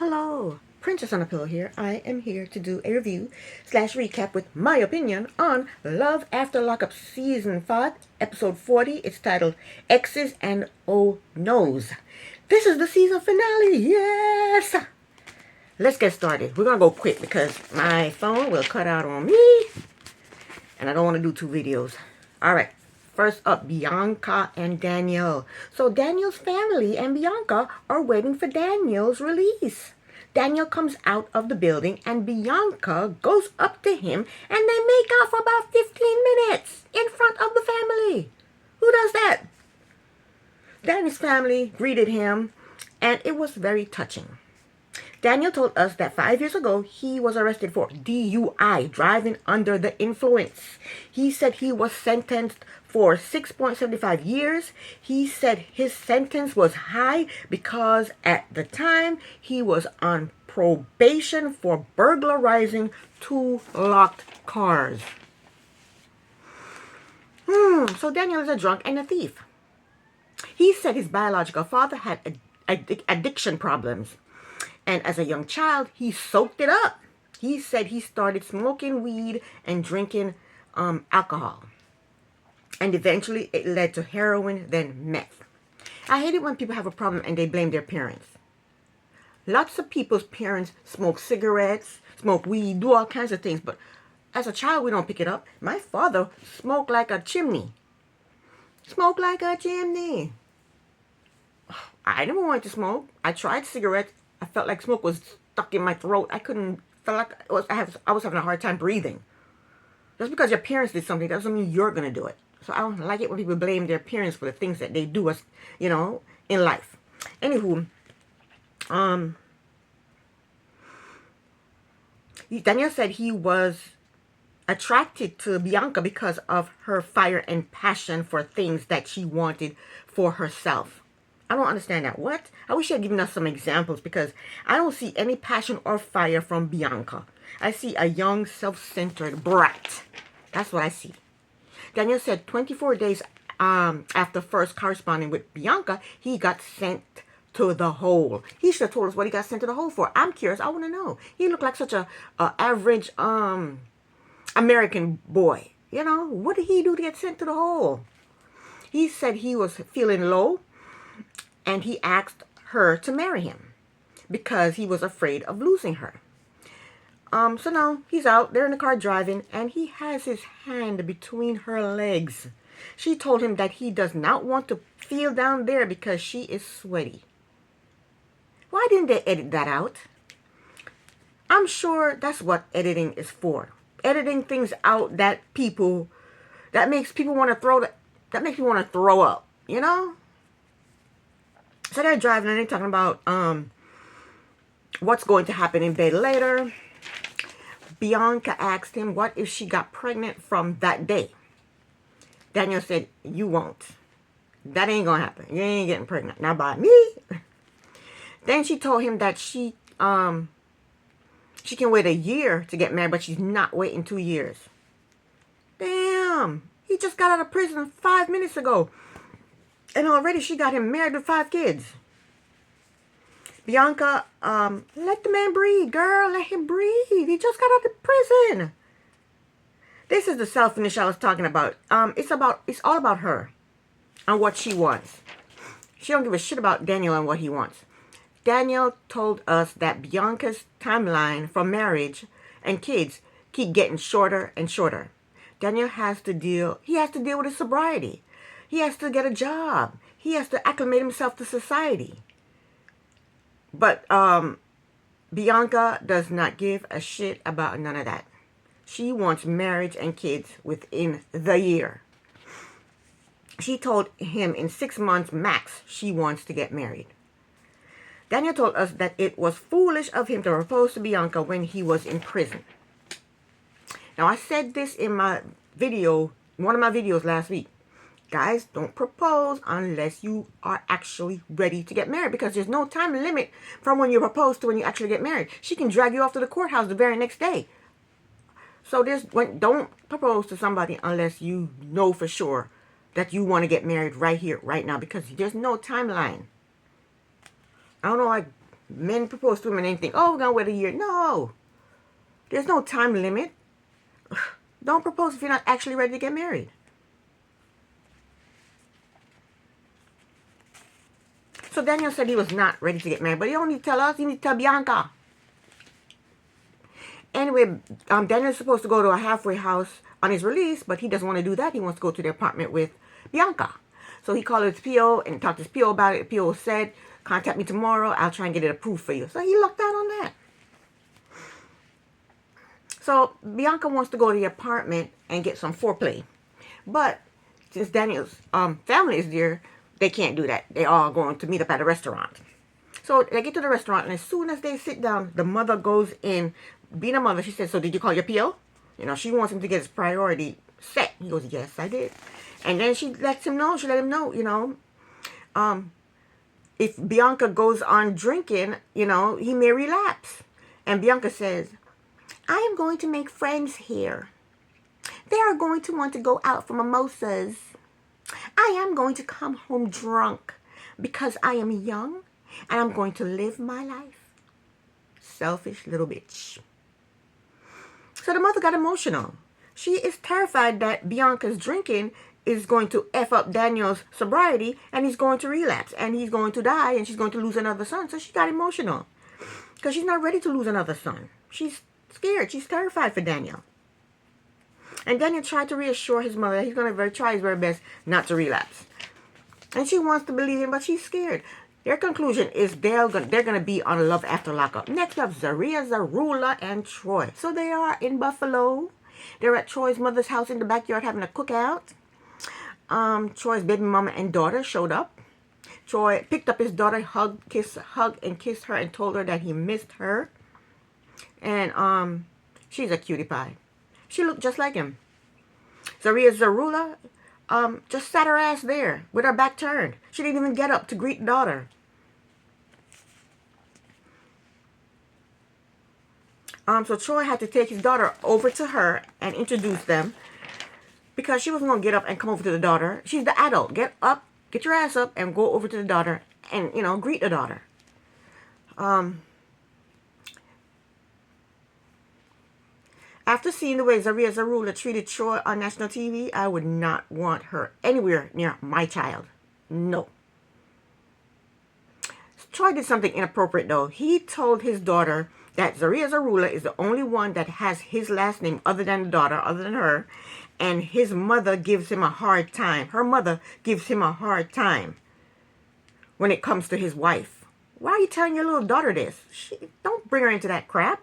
Hello, Princess on a Pillow here. I am here to do a review slash recap with my opinion on Love After Lockup Season 5, Episode 40. It's titled Exes and Oh No's. This is the season finale. Yes! Let's get started. We're going to go quick because my phone will cut out on me. And I don't want to do two videos. Alright. First up, Bianca and Daniel. So Daniel's family and Bianca are waiting for Daniel's release. Daniel comes out of the building and Bianca goes up to him and they make out for about 15 minutes in front of the family. Who does that? Daniel's family greeted him and it was very touching. Daniel told us that 5 years ago, he was arrested for DUI, driving under the influence. He said he was sentenced for 6.75 years. He said his sentence was high because at the time, he was on probation for burglarizing 2 locked cars. So Daniel is a drunk and a thief. He said his biological father had addiction problems. And as a young child, he soaked it up. He said he started smoking weed and drinking alcohol. And eventually it led to heroin, then meth. I hate it when people have a problem and they blame their parents. Lots of people's parents smoke cigarettes, smoke weed, do all kinds of things. But as a child, we don't pick it up. My father smoked like a chimney. Smoked like a chimney. I never wanted to smoke. I tried cigarettes. I felt like smoke was stuck in my throat. I felt like I was having a hard time breathing. Just because your parents did something doesn't mean you're going to do it. So I don't like it when people blame their parents for the things that they do, in life. Anywho, Daniel said he was attracted to Bianca because of her fire and passion for things that she wanted for herself. I don't understand that. What? I wish you had given us some examples because I don't see any passion or fire from Bianca. I see a young, self-centered brat. That's what I see. Daniel said 24 days after first corresponding with Bianca, he got sent to the hole. He should have told us what he got sent to the hole for. I'm curious. I want to know. He looked like such a average American boy. What did he do to get sent to the hole? He said he was feeling low. And he asked her to marry him because he was afraid of losing her. So now he's out there in the car driving and he has his hand between her legs. She told him that he does not want to feel down there because she is sweaty. Why didn't they edit that out? I'm sure that's what editing is for. Editing things out that makes people want to throw up, So they're driving and they're talking about what's going to happen in bed later. Bianca asked him what if she got pregnant from that day. Daniel said, you won't. That ain't going to happen. You ain't getting pregnant. Not by me. Then she told him that she can wait a year to get married, but she's not waiting 2 years. Damn. He just got out of prison 5 minutes ago. And already she got him married with 5 kids. Bianca, let the man breathe, girl. Let him breathe. He just got out of prison. This is the selfishness I was talking about. It's all about her and what she wants. She don't give a shit about Daniel and what he wants. Daniel told us that Bianca's timeline for marriage and kids keep getting shorter and shorter. Daniel has to deal with his sobriety. He has to get a job. He has to acclimate himself to society. But Bianca does not give a shit about none of that. She wants marriage and kids within the year. She told him in 6 months max she wants to get married. Daniel told us that it was foolish of him to propose to Bianca when he was in prison. Now I said this in one of my videos last week. Guys, don't propose unless you are actually ready to get married because there's no time limit from when you propose to when you actually get married. She can drag you off to the courthouse the very next day. So don't propose to somebody unless you know for sure that you want to get married right here, right now because there's no timeline. I don't know, Men propose to women and think, oh, we're going to wait a year. No. There's no time limit. Don't propose if you're not actually ready to get married. So Daniel said he was not ready to get married, but he don't need to tell us. He need to tell Bianca. Anyway, Daniel's supposed to go to a halfway house on his release, but he doesn't want to do that. He wants to go to the apartment with Bianca. So he called his PO and talked to his PO about it. The PO said, contact me tomorrow. I'll try and get it approved for you. So he lucked out on that. So Bianca wants to go to the apartment and get some foreplay. But since Daniel's family is there, they can't do that. They're all going to meet up at a restaurant. So they get to the restaurant, and as soon as they sit down, the mother goes in. Being a mother, she says, so did you call your PO? You know, she wants him to get his priority set. He goes, yes, I did. And then she let him know, you know, if Bianca goes on drinking, you know, he may relapse. And Bianca says, I am going to make friends here. They are going to want to go out for mimosas. I am going to come home drunk because I am young and I'm going to live my life. Selfish little bitch. So the mother got emotional. She is terrified that Bianca's drinking is going to F up Daniel's sobriety and he's going to relapse and he's going to die and she's going to lose another son. So she got emotional because she's not ready to lose another son. She's scared. She's terrified for Daniel. And Daniel tried to reassure his mother that he's going to try his very best not to relapse. And she wants to believe him, but she's scared. Their conclusion is they're going to be on Love After Lockup. Next up, Zaria, Zarula, and Troy. So they are in Buffalo. They're at Troy's mother's house in the backyard having a cookout. Troy's baby mama and daughter showed up. Troy picked up his daughter, hugged and kissed her and told her that he missed her. And she's a cutie pie. She looked just like him. Zaria Zarula just sat her ass there with her back turned. She didn't even get up to greet the daughter. So Troy had to take his daughter over to her and introduce them because she wasn't going to get up and come over to the daughter. She's the adult. Get up, get your ass up and go over to the daughter and, you know, greet the daughter. After seeing the way Zaria Zarula treated Troy on national TV, I would not want her anywhere near my child. No. Troy did something inappropriate, though. He told his daughter that Zaria Zarula is the only one that has his last name other than the daughter, other than her, and his mother gives him a hard time. Her mother gives him a hard time when it comes to his wife. Why are you telling your little daughter this? Don't bring her into that crap.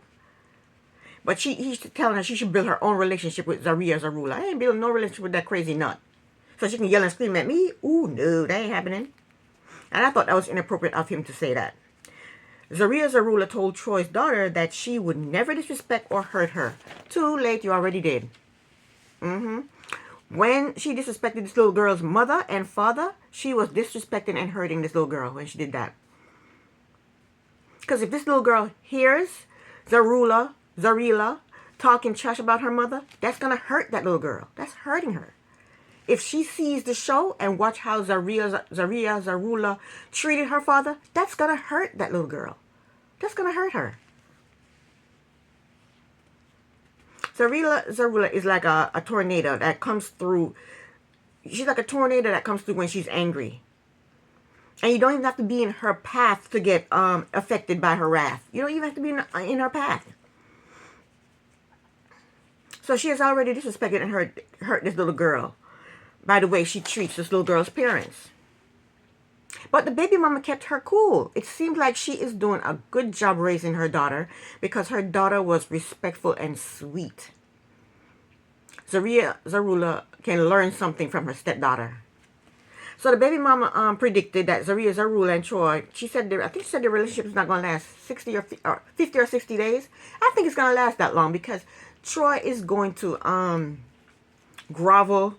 But he's telling her she should build her own relationship with Zaria Zarula. I ain't building no relationship with that crazy nut. So she can yell and scream at me? Ooh, no, that ain't happening. And I thought that was inappropriate of him to say that. Zaria Zarula told Troy's daughter that she would never disrespect or hurt her. Too late, you already did. When she disrespected this little girl's mother and father, she was disrespecting and hurting this little girl when she did that. Because if this little girl hears Zarila talking trash about her mother, that's going to hurt that little girl. That's hurting her. If she sees the show and watch how Zaria Zarula treated her father, that's going to hurt that little girl. That's going to hurt her. Zaria Zarula is like a tornado that comes through. She's like a tornado that comes through when she's angry. And you don't even have to be in her path to get affected by her wrath. You don't even have to be in her path. So she has already disrespected and hurt this little girl by the way she treats this little girl's parents. But the baby mama kept her cool. It seems like she is doing a good job raising her daughter because her daughter was respectful and sweet. Zaria Zarula can learn something from her stepdaughter. So the baby mama predicted that Zaria Zarula and Troy, I think she said the relationship is not going to last 50 or 60 days. I think it's going to last that long because Troy is going to grovel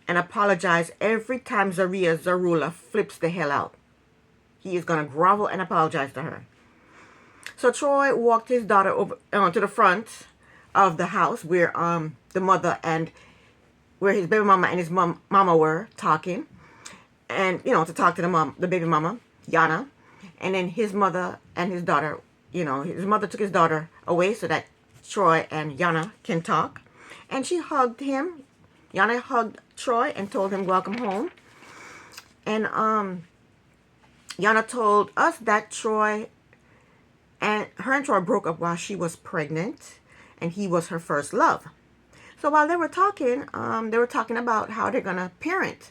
and apologize every time Zaria Zarula flips the hell out. He is going to grovel and apologize to her. So Troy walked his daughter over to the front of the house where the mother and where his baby mama and his mama were talking. And, you know, to talk to the baby mama, Yana. And then his mother and his daughter, his mother took his daughter away so that Troy and Yana can talk. And she hugged him. Yana hugged Troy and told him welcome home. And Yana told us that Troy and Troy broke up while she was pregnant, and he was her first love. So while they were talking about how they're gonna parent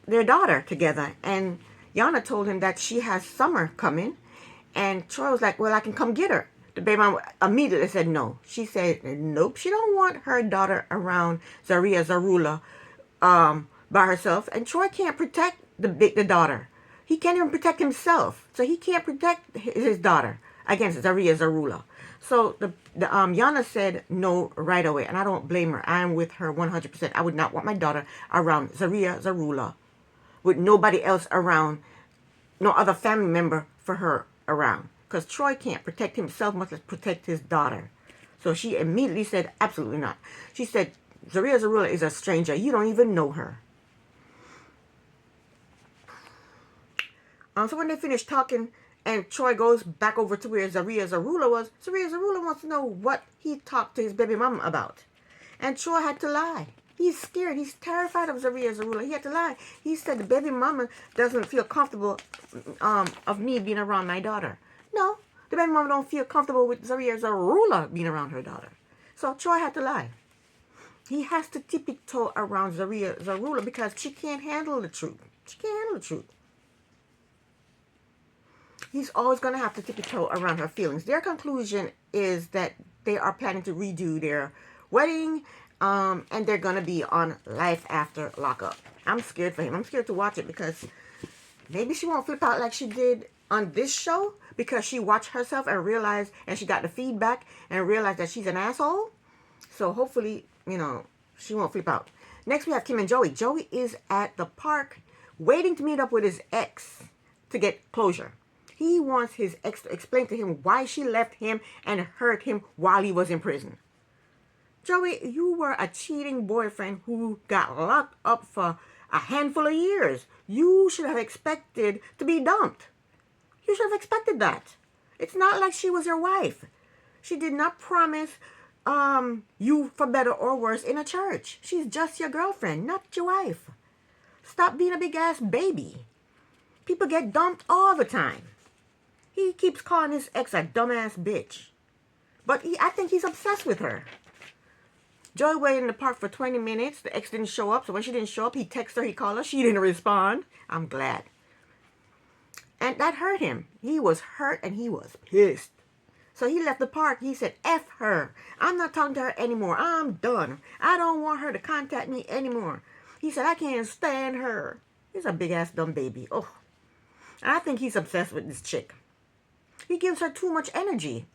their daughter together. And Yana told him that she has summer coming, and Troy was like, "Well, I can come get her." The baby mom immediately said no. She said nope, she don't want her daughter around Zaria Zarula by herself, and Troy can't protect the daughter. He can't even protect himself, so he can't protect his daughter against Zaria Zarula. So the Yana said no right away, and I don't blame her. I am with her 100%. I would not want my daughter around Zaria Zarula with nobody else around, no other family member for her around, because Troy can't protect himself, much less protect his daughter. So she immediately said absolutely not. She said Zaria Zarula is a stranger. You don't even know her. So when they finished talking, and Troy goes back over to where Zaria Zarula was, Zaria Zarula wants to know what he talked to his baby mama about. And Troy had to lie. He's scared. He's terrified of Zaria Zarula. He had to lie. He said the baby mama doesn't feel comfortable of me being around my daughter. No, the baby mama don't feel comfortable with Zaria Zarula being around her daughter. So Troy had to lie. He has to tippy-toe around Zaria Zarula because she can't handle the truth. She can't handle the truth. He's always going to have to tippy-toe around her feelings. Their conclusion is that they are planning to redo their wedding, and they're going to be on Life After Lockup. I'm scared for him. I'm scared to watch it because maybe she won't flip out like she did on this show, because she watched herself and realized, and she got the feedback and realized that she's an asshole. So hopefully, she won't flip out. Next, we have Kim and Joey. Joey is at the park waiting to meet up with his ex to get closure. He wants his ex to explain to him why she left him and hurt him while he was in prison. Joey, you were a cheating boyfriend who got locked up for a handful of years. You should have expected to be dumped. You should have expected that. It's not like she was your wife. She did not promise you for better or worse in a church. She's just your girlfriend, not your wife. Stop being a big-ass baby. People get dumped all the time. He keeps calling his ex a dumbass bitch. But I think he's obsessed with her. Joey waited in the park for 20 minutes. The ex didn't show up. So when she didn't show up, he texted her, he called her. She didn't respond. I'm glad. And that hurt him. He was hurt and he was pissed. So he left the park. He said, F her. I'm not talking to her anymore. I'm done. I don't want her to contact me anymore. He said, I can't stand her. He's a big-ass dumb baby. Oh. I think he's obsessed with this chick. He gives her too much energy.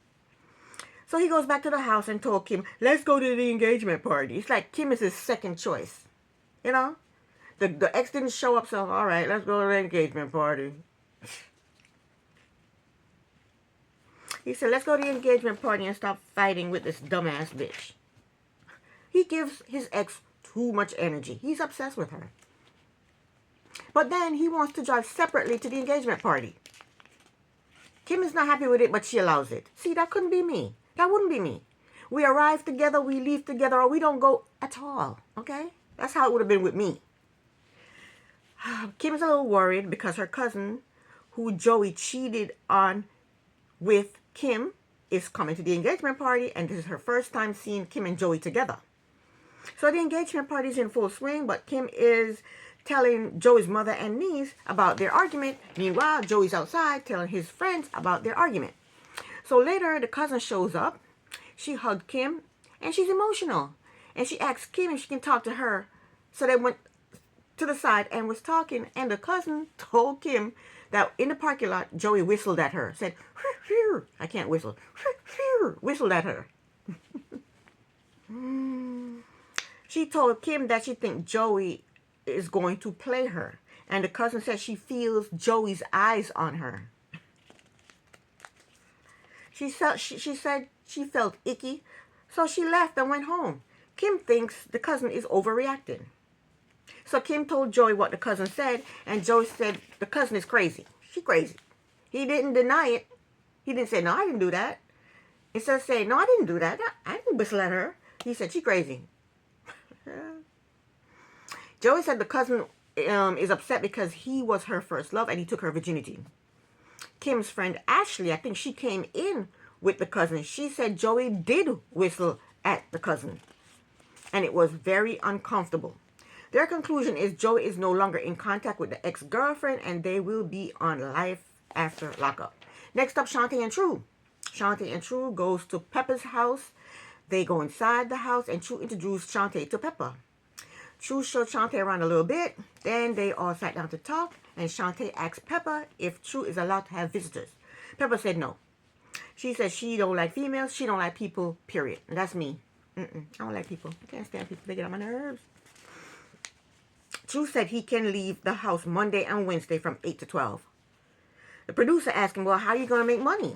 So he goes back to the house and told Kim, let's go to the engagement party. It's like Kim is his second choice. The ex didn't show up, so all right, let's go to the engagement party. He said, let's go to the engagement party and stop fighting with this dumbass bitch. He gives his ex too much energy. He's obsessed with her. But then he wants to drive separately to the engagement party. Kim is not happy with it, but she allows it. See, that couldn't be me. That wouldn't be me. We arrive together, we leave together, or we don't go at all. Okay? That's how it would have been with me. Kim is a little worried because her cousin, who Joey cheated on with Kim, is coming to the engagement party, and this is her first time seeing Kim and Joey together. So the engagement party is in full swing, but Kim is telling Joey's mother and niece about their argument. Meanwhile, Joey's outside telling his friends about their argument. So later, the cousin shows up. She hugged Kim, and she's emotional. And she asked Kim if she can talk to her. So they went to the side and was talking. And the cousin told Kim that in the parking lot, Joey whistled at her. Said, I can't whistle. Whistled at her. She told Kim that she thinks Joey is going to play her. And the cousin said she feels Joey's eyes on her. She said she felt icky, so she left and went home. Kim thinks the cousin is overreacting. So Kim told Joey what the cousin said, and Joey said the cousin is crazy. She's crazy. He didn't deny it. He didn't say, no, I didn't do that. Instead of saying, no, I didn't do that. I didn't whistle at her. He said, she crazy. Joey said the cousin is upset because he was her first love and he took her virginity. Kim's friend Ashley, I think she came in with the cousin. She said Joey did whistle at the cousin. And it was very uncomfortable. Their conclusion is Joey is no longer in contact with the ex-girlfriend and they will be on life after lockup. Next up, Shantae and True. Shantae and True goes to Pepper's house. They go inside the house and True introduced Shantae to Pepper. True showed Shantae around a little bit. Then they all sat down to talk and Shantae asked Pepper if True is allowed to have visitors. Pepper said no. She said she don't like females. She don't like people, period. And that's me. I don't like people. I can't stand people. They get on my nerves. True said he can leave the house Monday and Wednesday from 8 to 12. The producer asked him, well, how are you going to make money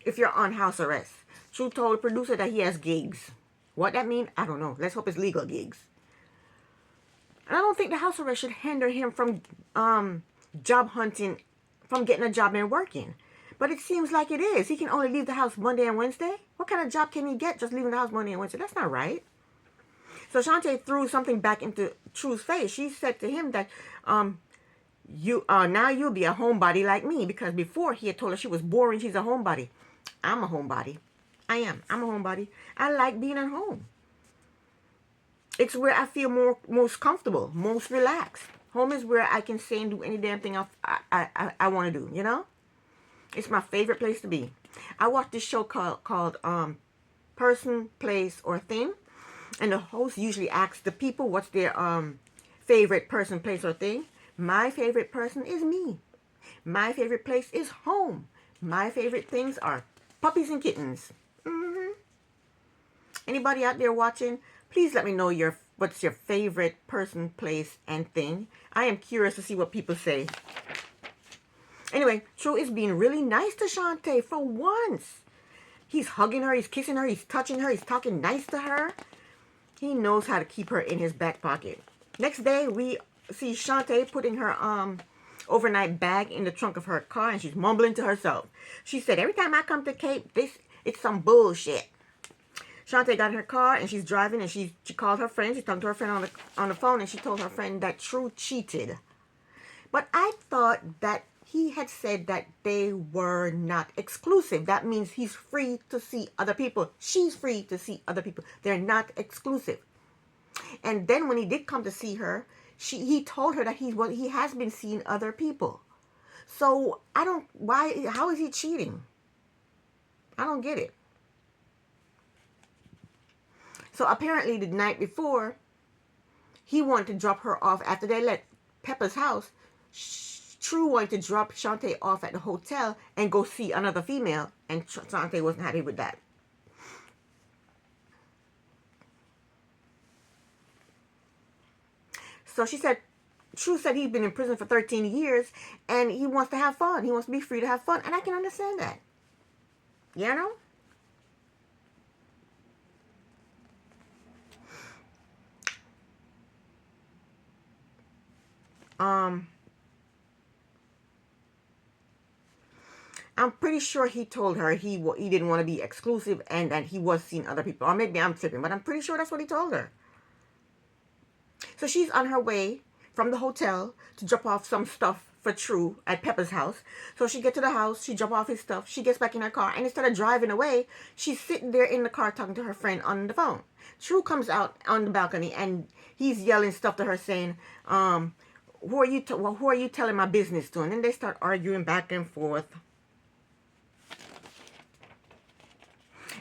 if you're on house arrest? True told the producer that he has gigs. What that mean? I don't know. Let's hope it's legal gigs. And I don't think the house arrest should hinder him from job hunting, from getting a job and working. But it seems like it is. He can only leave the house Monday and Wednesday. What kind of job can he get just leaving the house Monday and Wednesday? That's not right. So Shantae threw something back into True's face. She said to him that now you'll be a homebody like me, because before he had told her she was boring. She's a homebody. I'm a homebody. I am. I'm a homebody. I like being at home. It's where I feel most comfortable, most relaxed. Home is where I can say and do any damn thing I want to do, you know? It's my favorite place to be. I watched this show called Person, Place, or Thing. And the host usually asks the people what's their favorite person, place, or thing. My favorite person is me. My favorite place is home. My favorite things are puppies and kittens. Anybody out there watching, please let me know what's your favorite person, place, and thing. I am curious to see what people say. Anyway, True is being really nice to Shantae for once. He's hugging her, he's kissing her, he's touching her, he's talking nice to her. He knows how to keep her in his back pocket. Next day, we see Shantae putting her overnight bag in the trunk of her car, and she's mumbling to herself. She said, every time I come to Cape, it's some bullshit. Shantae got in her car, and she's driving, and she called her friend. She's talking to her friend on the phone, and she told her friend that True cheated. But I thought that he had said that they were not exclusive. That means he's free to see other people. She's free to see other people. They're not exclusive. And then when he did come to see her, he told her that he has been seeing other people. So how is he cheating? I don't get it. So apparently the night before, he wanted to drop her off after they left Pepper's house. True wanted to drop Shantae off at the hotel and go see another female, and Shantae wasn't happy with that. So she said, True said he's been in prison for 13 years, and he wants to have fun. He wants to be free to have fun, and I can understand that. You know? I'm pretty sure he told her he didn't want to be exclusive and that he was seeing other people. Or maybe I'm tripping, but I'm pretty sure that's what he told her. So she's on her way from the hotel to drop off some stuff for True at Pepper's house. So she gets to the house, she drops off his stuff, she gets back in her car, and instead of driving away, she's sitting there in the car talking to her friend on the phone. True comes out on the balcony and he's yelling stuff to her saying, who are you telling my business to? And then they start arguing back and forth.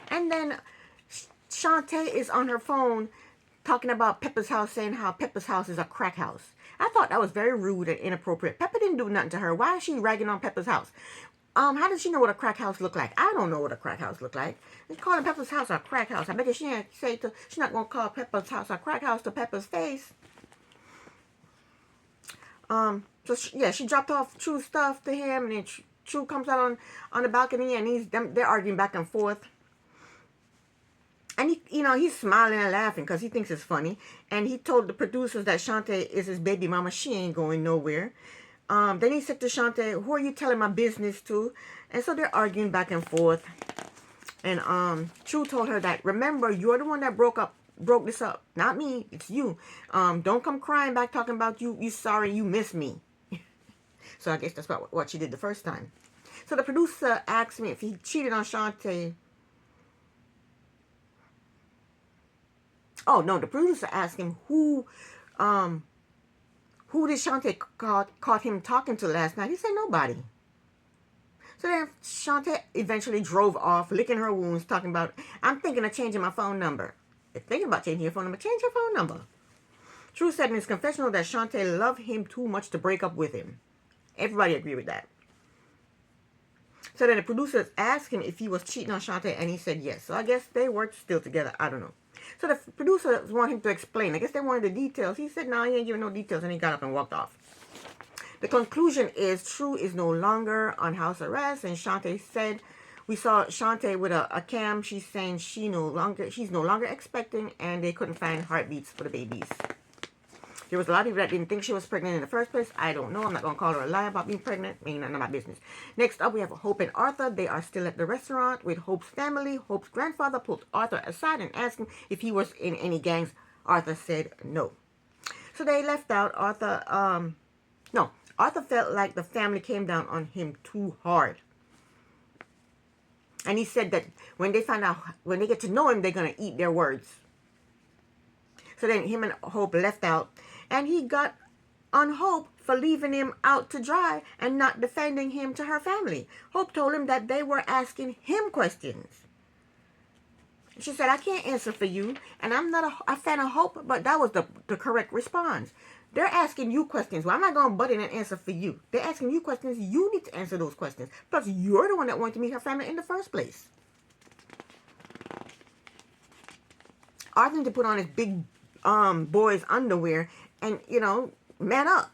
And then Shantae is on her phone talking about Pepper's house, saying how Pepper's house is a crack house. I thought that was very rude and inappropriate. Pepper didn't do nothing to her. Why is she ragging on Pepper's house? How does she know what a crack house look like? I don't know what a crack house look like. They're calling Pepper's house a crack house. I bet you she's not going to call Pepper's house a crack house to Pepper's face. She dropped off True's stuff to him, and then True comes out on the balcony, and they're arguing back and forth. And he's smiling and laughing because he thinks it's funny. And he told the producers that Shantae is his baby mama. She ain't going nowhere. Then he said to Shantae, who are you telling my business to? And so they're arguing back and forth. And True told her that, remember, you're the one that broke this up. Not me. It's you. Don't come crying back talking about you sorry you missed me. So I guess that's what she did the first time. So the producer asked me if he cheated on Shantae. Oh, no, the producer asked him who did Shantae caught him talking to last night. He said nobody. So then Shantae eventually drove off, licking her wounds, talking about, I'm thinking of changing my phone number. If thinking about changing your phone number, change your phone number. True said in his confessional that Shantae loved him too much to break up with him. Everybody agreed with that. So then the producers asked him if he was cheating on Shantae, and he said yes. So I guess they worked still together. I don't know. So the producers want him to explain. I guess they wanted the details. He said, no, he ain't giving no details, and he got up and walked off. The conclusion is True is no longer on house arrest, and Shantae said, we saw Shantae with a cam. She's saying she's no longer expecting, and they couldn't find heartbeats for the babies. There was a lot of people that didn't think she was pregnant in the first place. I don't know. I'm not going to call her a lie about being pregnant. I mean, none of my business. Next up, we have Hope and Arthur. They are still at the restaurant with Hope's family. Hope's grandfather pulled Arthur aside and asked him if he was in any gangs. Arthur said no. So they left out. Arthur felt like the family came down on him too hard. And he said that when they get to know him, they're going to eat their words. So then him and Hope left out. And he got on Hope for leaving him out to dry and not defending him to her family. Hope told him that they were asking him questions. She said, I can't answer for you. And I'm not a fan of Hope, but that was the correct response. They're asking you questions. Well, I'm not going to butt in and answer for you. They're asking you questions. You need to answer those questions. Plus, you're the one that wanted to meet her family in the first place. Arthur to put on his big boy's underwear and, man up.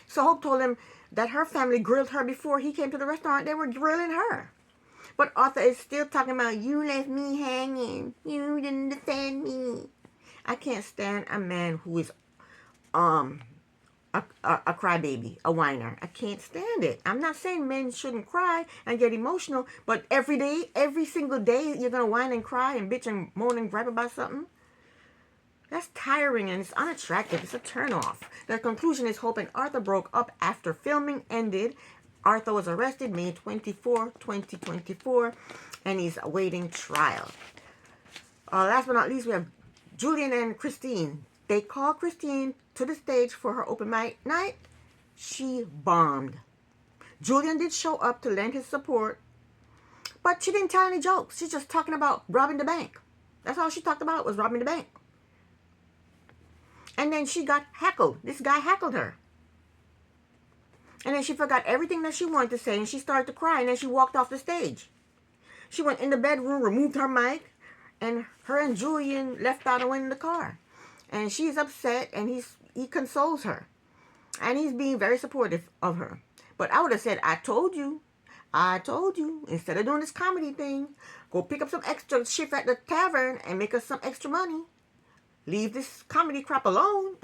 So Hope told him that her family grilled her before he came to the restaurant. They were grilling her. But Arthur is still talking about, you left me hanging. You didn't defend me. I can't stand a man who is a crybaby, a whiner. I can't stand it. I'm not saying men shouldn't cry and get emotional, but every single day, you're going to whine and cry and bitch and moan and gripe about something? That's tiring and it's unattractive. It's a turnoff. The conclusion is Hope and Arthur broke up after filming ended. Arthur was arrested May 24, 2024, and he's awaiting trial. Last but not least, we have Julian and Christine. They called Christine to the stage for her open mic night. She bombed. Julian did show up to lend his support, but she didn't tell any jokes. She's just talking about robbing the bank. That's all she talked about was robbing the bank. And then she got heckled. This guy heckled her. And then she forgot everything that she wanted to say, and she started to cry, and then she walked off the stage. She went in the bedroom, removed her mic, and her and Julian left out and went in the car. And she's upset, and he consoles her. And he's being very supportive of her. But I would have said, I told you. Instead of doing this comedy thing, go pick up some extra shift at the tavern and make us some extra money. Leave this comedy crap alone.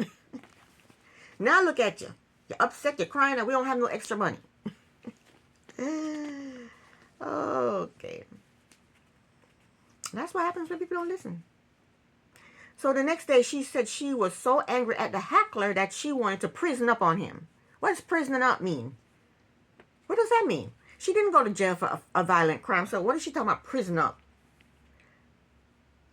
Now look at you. You're upset, you're crying, and we don't have no extra money. Okay. That's what happens when people don't listen. So the next day, she said she was so angry at the heckler that she wanted to prison up on him. What does prisoning up mean? What does that mean? She didn't go to jail for a violent crime, so what is she talking about prison up?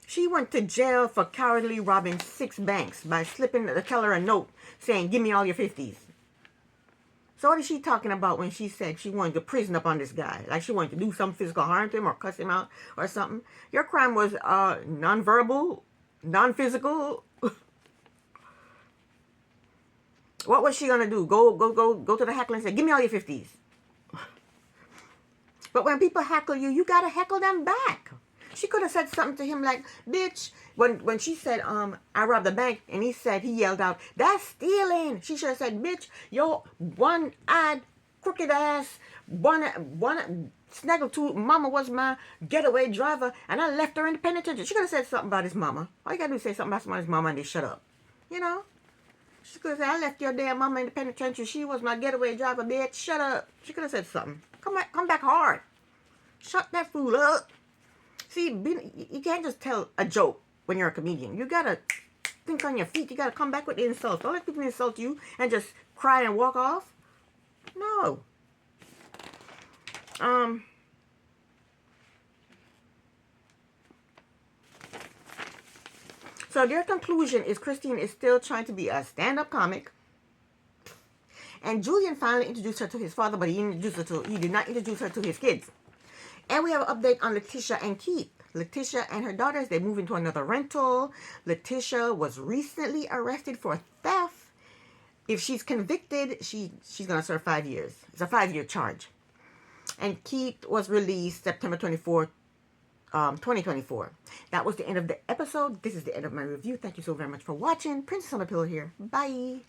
She went to jail for cowardly robbing 6 banks by slipping the teller a note saying, give me all your 50s. So what is she talking about when she said she wanted to prison up on this guy? Like she wanted to do some physical harm to him or cuss him out or something? Your crime was non-verbal, non-physical. What was she going to do? Go to the heckler and say, give me all your 50s. But when people heckle you, you got to heckle them back. She could have said something to him like, bitch. When she said, I robbed the bank, and he yelled out, that's stealing. She should have said, bitch, yo, one-eyed, crooked ass, one snaggle tooth mama was my getaway driver, and I left her in the penitentiary. She could have said something about his mama. All you got to do is say something about somebody's mama, and they shut up. She could have said, I left your damn mama in the penitentiary. She was my getaway driver, bitch. Shut up. She could have said something. Come back hard. Shut that fool up. See, you can't just tell a joke when you're a comedian. You gotta think on your feet. You gotta come back with the insults. Don't let people insult you and just cry and walk off. No. So their conclusion is Christine is still trying to be a stand-up comic. And Julian finally introduced her to his father, but he did not introduce her to his kids. And we have an update on Letitia and Keith. Letitia and her daughters, they move into another rental. Letitia was recently arrested for theft. If she's convicted, she's going to serve 5 years. It's a 5-year charge. And Keith was released September 24th, 2024. That was the end of the episode. This is the end of my review. Thank you so very much for watching. Princess on the Pillow here. Bye.